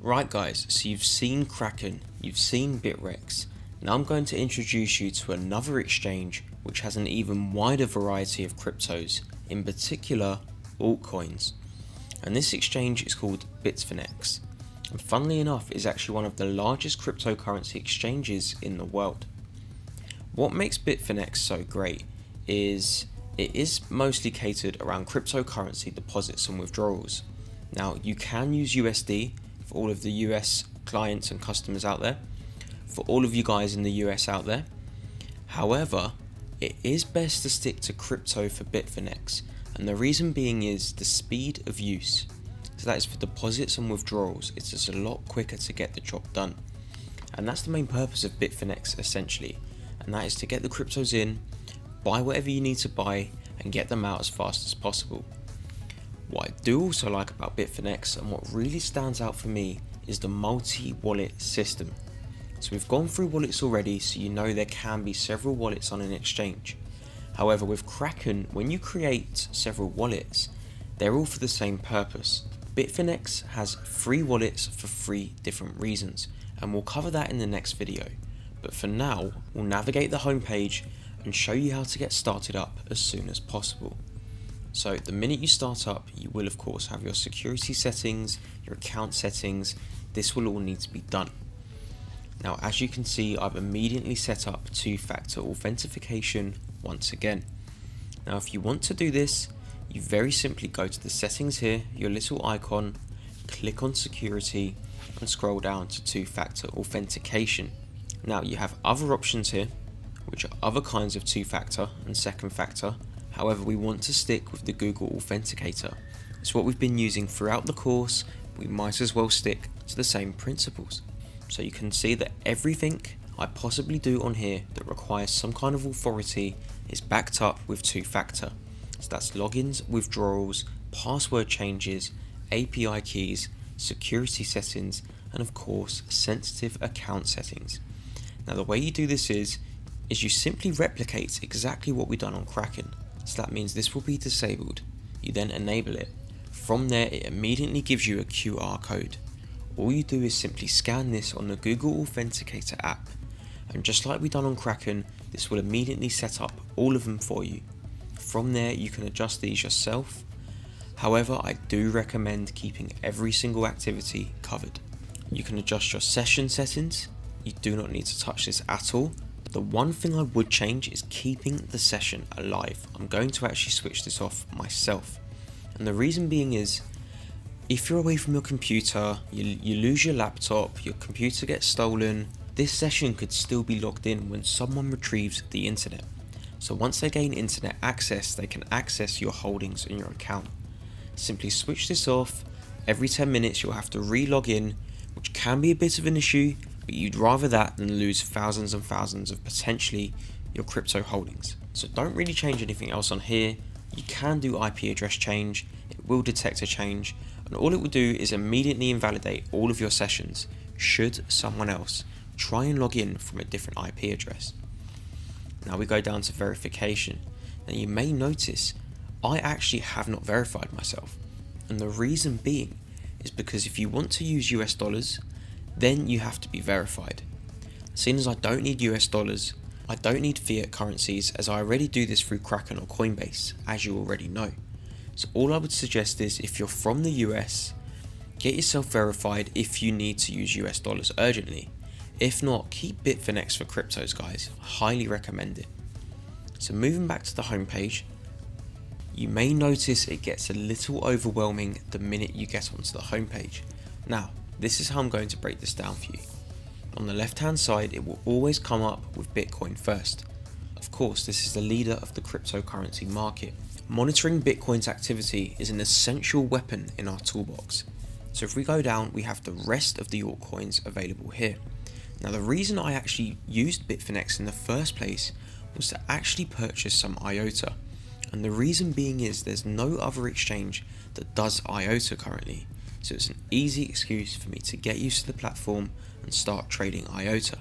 Right guys, so you've seen Kraken, you've seen Bitrex. Now I'm going to introduce you to another exchange which has an even wider variety of cryptos, in particular altcoins. And this exchange is called Bitfinex. And funnily enough, is actually one of the largest cryptocurrency exchanges in the world. What makes Bitfinex so great is it is mostly catered around cryptocurrency deposits and withdrawals. Now you can use USD for all of the US clients and customers out there, for all of you guys in the US out there. However, it is best to stick to crypto for Bitfinex, and the reason being is the speed of use. So that is for deposits and withdrawals, it's just a lot quicker to get the job done. And that's the main purpose of Bitfinex essentially, and that is to get the cryptos in, buy whatever you need to buy, and get them out as fast as possible. What I do also like about Bitfinex, and what really stands out for me, is the multi-wallet system. So we've gone through wallets already, so you know there can be several wallets on an exchange. However, with Kraken, when you create several wallets, they're all for the same purpose. Bitfinex has 3 wallets for 3 different reasons, and we'll cover that in the next video. But for now, we'll navigate the homepage and show you how to get started up as soon as possible. So the minute you start up, you will of course have your security settings, your account settings. This will all need to be done. Now as you can see, I've immediately set up 2-factor authentication once again. Now if you want to do this, you very simply go to the settings here, your little icon, click on security and scroll down to 2-factor authentication. Now you have other options here, which are other kinds of 2-factor and second factor. However, we want to stick with the Google Authenticator. It's what we've been using throughout the course. We might as well stick to the same principles. So you can see that everything I possibly do on here that requires some kind of authority is backed up with 2-factor. So that's logins, withdrawals, password changes, API keys, security settings, and of course sensitive account settings. Now the way you do this is you simply replicate exactly what we've done on Kraken. So that means this will be disabled. You then enable it. From there it immediately gives you a QR code. All you do is simply scan this on the Google Authenticator app, and just like we've done on Kraken, this will immediately set up all of them for you. From there you can adjust these yourself. However, I do recommend keeping every single activity covered. You can adjust your session settings. You do not need to touch this at all. The one thing I would change is keeping the session alive. I'm going to actually switch this off myself. And the reason being is, if you're away from your computer, you lose your laptop, your computer gets stolen, this session could still be logged in when someone retrieves the internet. So once they gain internet access, they can access your holdings in your account. Simply switch this off. Every 10 minutes you'll have to re-log in, which can be a bit of an issue, but you'd rather that than lose thousands and thousands of potentially your crypto holdings. So don't really change anything else on here. You can do IP address change, it will detect a change, and all it will do is immediately invalidate all of your sessions should someone else try and log in from a different IP address. Now we go down to verification, and you may notice I actually have not verified myself, and the reason being is because if you want to use US dollars, then you have to be verified. Seeing as I don't need US dollars, I don't need fiat currencies, as I already do this through Kraken or Coinbase, as you already know. So all I would suggest is, if you're from the US, get yourself verified if you need to use US dollars urgently. If not, keep Bitfinex for cryptos guys, I highly recommend it. So moving back to the homepage, you may notice it gets a little overwhelming the minute you get onto the homepage. Now, this is how I'm going to break this down for you. On the left hand side, it will always come up with Bitcoin first. Of course, this is the leader of the cryptocurrency market. Monitoring Bitcoin's activity is an essential weapon in our toolbox. So if we go down, we have the rest of the altcoins available here. Now the reason I actually used Bitfinex in the first place was to actually purchase some IOTA. And the reason being is there's no other exchange that does IOTA currently. So it's an easy excuse for me to get used to the platform and start trading IOTA.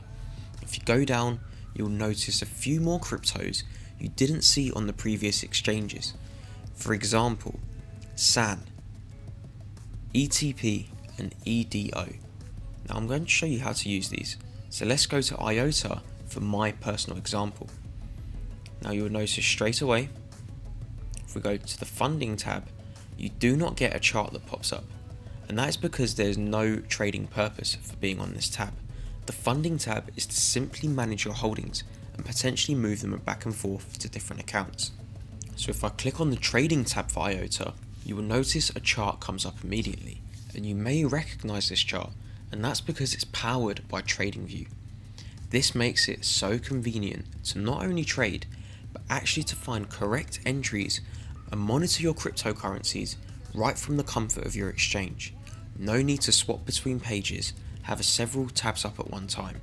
If you go down, you'll notice a few more cryptos you didn't see on the previous exchanges. For example, SAN, ETP and EDO. Now I'm going to show you how to use these. So let's go to IOTA for my personal example. Now you'll notice straight away, if we go to the funding tab, you do not get a chart that pops up. And that is because there's no trading purpose for being on this tab. The funding tab is to simply manage your holdings and potentially move them back and forth to different accounts. So if I click on the trading tab for IOTA, you will notice a chart comes up immediately, and you may recognize this chart, and that's because it's powered by TradingView. This makes it so convenient to not only trade, but actually to find correct entries and monitor your cryptocurrencies right from the comfort of your exchange. No need to swap between pages, have several tabs up at one time.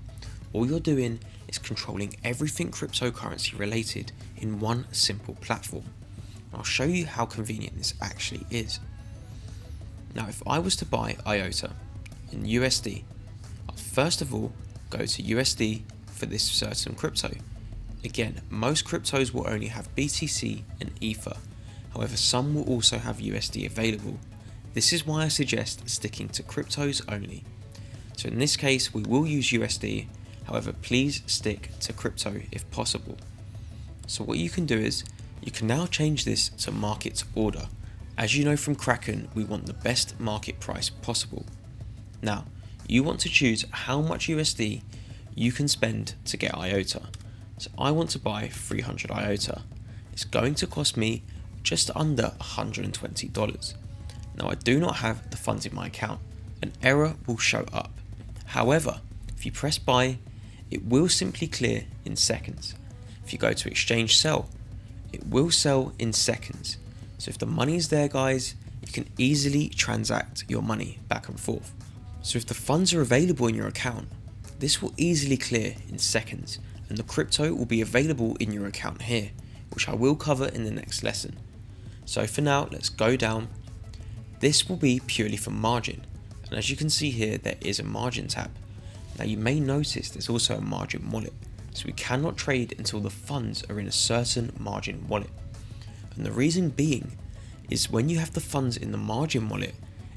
All you're doing is controlling everything cryptocurrency related in one simple platform. I'll show you how convenient this actually is. Now if I was to buy IOTA in USD, I'll first of all go to USD for this certain crypto. Again, most cryptos will only have BTC and Ether, however some will also have USD available. This is why I suggest sticking to cryptos only. So in this case we will use USD, however please stick to crypto if possible. So what you can do is, you can now change this to market order. As you know from Kraken, we want the best market price possible. Now, you want to choose how much USD you can spend to get IOTA. So I want to buy 300 IOTA. It's going to cost me just under $120. Now I do not have the funds in my account. An error will show up. However, if you press buy, it will simply clear in seconds. If you go to exchange sell, it will sell in seconds. So if the money is there guys, you can easily transact your money back and forth. So if the funds are available in your account, this will easily clear in seconds, and the crypto will be available in your account here, which I will cover in the next lesson. So for now, let's go down. This will be purely for margin, and as you can see here, there is a margin tab. Now you may notice there's also a margin wallet, so we cannot trade until the funds are in a certain margin wallet. And the reason being is when you have the funds in the margin wallet,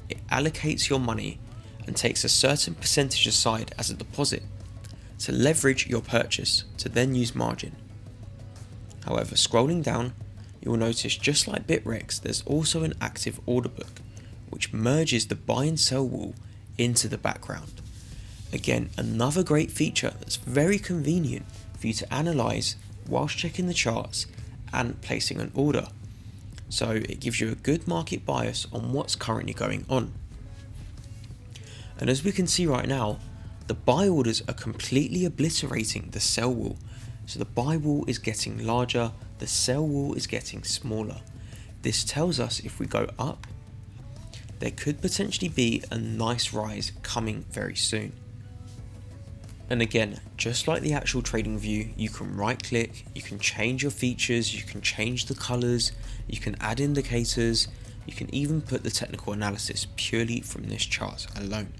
it allocates your money and takes a certain percentage aside as a deposit to leverage your purchase to then use margin. However, scrolling down, you will notice just like Bitfinex, there's also an active order book which merges the buy and sell wall into the background. Again, another great feature that's very convenient for you to analyze whilst checking the charts and placing an order. So it gives you a good market bias on what's currently going on. And as we can see right now, the buy orders are completely obliterating the sell wall. So the buy wall is getting larger, the sell wall is getting smaller. This tells us if we go up, there could potentially be a nice rise coming very soon. And again, just like the actual trading view, you can right click, you can change your features, you can change the colors, you can add indicators, you can even put the technical analysis purely from this chart alone.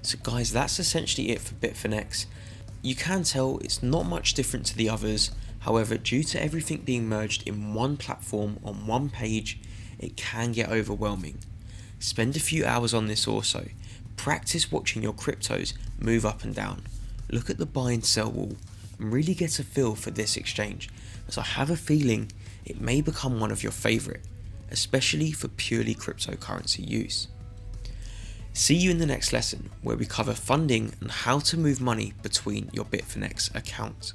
So guys, that's essentially it for Bitfinex. You can tell it's not much different to the others, however due to everything being merged in one platform on one page, it can get overwhelming. Spend a few hours on this also. Practice watching your cryptos move up and down. Look at the buy and sell wall and really get a feel for this exchange, as I have a feeling it may become one of your favourite, especially for purely cryptocurrency use. See you in the next lesson where we cover funding and how to move money between your Bitfinex accounts.